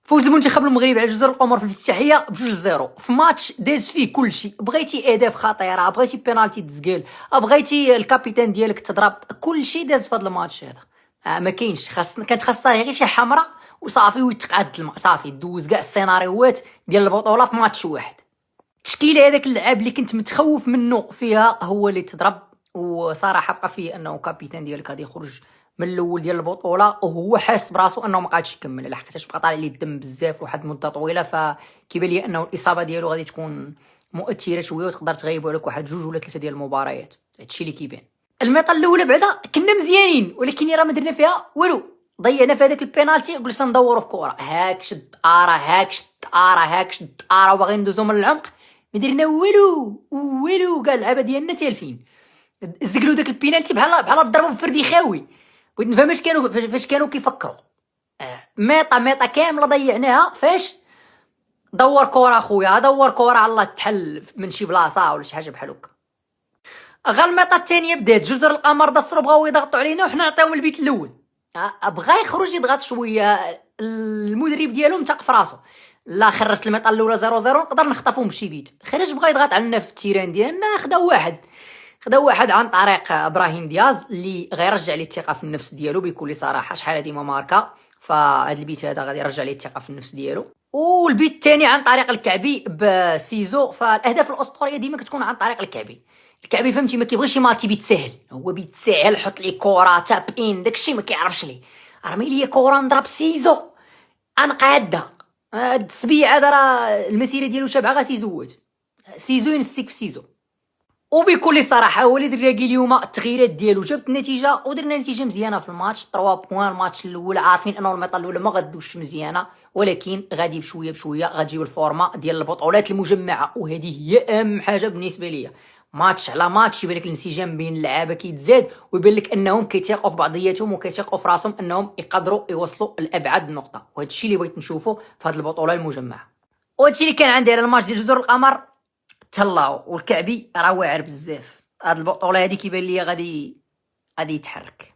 فوز المنتخب المغربي على جزر القمر في الافتتاحيه ب2-0 في ماتش داز فيه كلشي. بغيتي اهداف خطيره، بغيتي بينالتي تزقل، بغيتي الكابيتان ديالك تضرب، كلشي داز في هذا الماتش هذا. ما كاينش كانت خاصها غير شي حمراء وصافي ويتقاد صافي دوز كاع السيناريوهات ديال البطوله في ماتش واحد. التشكيله هذاك اللعاب اللي كنت متخوف منه فيها هو اللي تضرب، وصراحه بقى فيه انه كابيتان ديالك غادي يخرج من الاول ديال البطوله وهو حاس براسو انه ما قادش يكمل، لحقاش بقى طالع ليه الدم بزاف واحد المده طويله، فكيبان لي انه الاصابه ديالو غادي تكون مؤثره شويه وتقدر تغيبوا عليك واحد 2 ولا 3 ديال المباريات. هادشي اللي كيبان. الميطه الاولى بعدا كنا مزيانين، ولكن راه ما درنا فيها والو، ضيعنا في هذاك البينالتي وجلسنا ندوروا في كره هاك شد ارا هاك شد ارا هاك شد ارا وباغيين ندوزو من العمق، ما درنا والو كاع اللعابه ديالنا تالفين. زقلوا داك البينالتي بحال ضربوا بفردي خاوي. بغيت نفهم فاش كانوا كيفكروا. ميطه كامله ضيعناها فاش دور كره اخويا، دور كره الله تحل من شي بلاصه ولا شي حاجه بحال هكا. غا الميطه الثانيه بدات جزر القمر دصروا بغاو يضغطوا علينا وحنا نعطيهم البيت الاول. بغا يخرج يضغط شويه، المدرب ديالهم تاق في راسو، لا خرجت الميطه الاولى 0-0 نقدر نخطفهم بشي بيت. خرج بغا يضغط علينا في التيران ديالنا، خدا واحد عن طريق ابراهيم دياز اللي غيرجع ليه الثقه في النفس ديالو بكل صراحه. شحال هادي ما ماركا، فهاد البيت هذا غادي يرجع ليه الثقه في النفس ديالو. والبيت الثاني عن طريق الكعبي بسيزو. فالاهداف الاسطوريه ديما كتكون عن طريق الكعبي فهمتي، ما كيبغيش يماركي بيت سهل، هو بيت سهل حط لي كره تاب ان داكشي ما كيعرفش ليه. رمي لي كره نضرب سيزو انقادها. هاد السبيع هذا راه المسيره ديالو شابعه، غا سيزو ينسيك في سيزو. وبكل صراحه هو اللي درنا اليوم التغييرات ديالو جابت النتيجه، ودرنا نتيجه مزيانه في الماتش 3 بوين. الماتش الاول عارفين انه الميطه الاولى ما غدوش مزيانه، ولكن غادي بشويه غتجيب الفورمه ديال البطولات المجمعه، وهذه هي اهم حاجه بالنسبه ليا. ماتش على ماتش يبان لك الانسجام بين اللعابه كيتزاد، ويبان لك انهم كيثيقوا في بعضياتهم وكيثيقوا في راسهم انهم يقدروا يوصلوا لابعد نقطه، وهذا الشيء اللي بغيت نشوفه في هذه البطوله المجمعه. وهذا الشيء اللي كان عندي على الماتش ديال جزر القمر. تهلاو والكعبي راه واعر بزاف. هاد البطوله هادي كيبان ليا غادي يتحرك.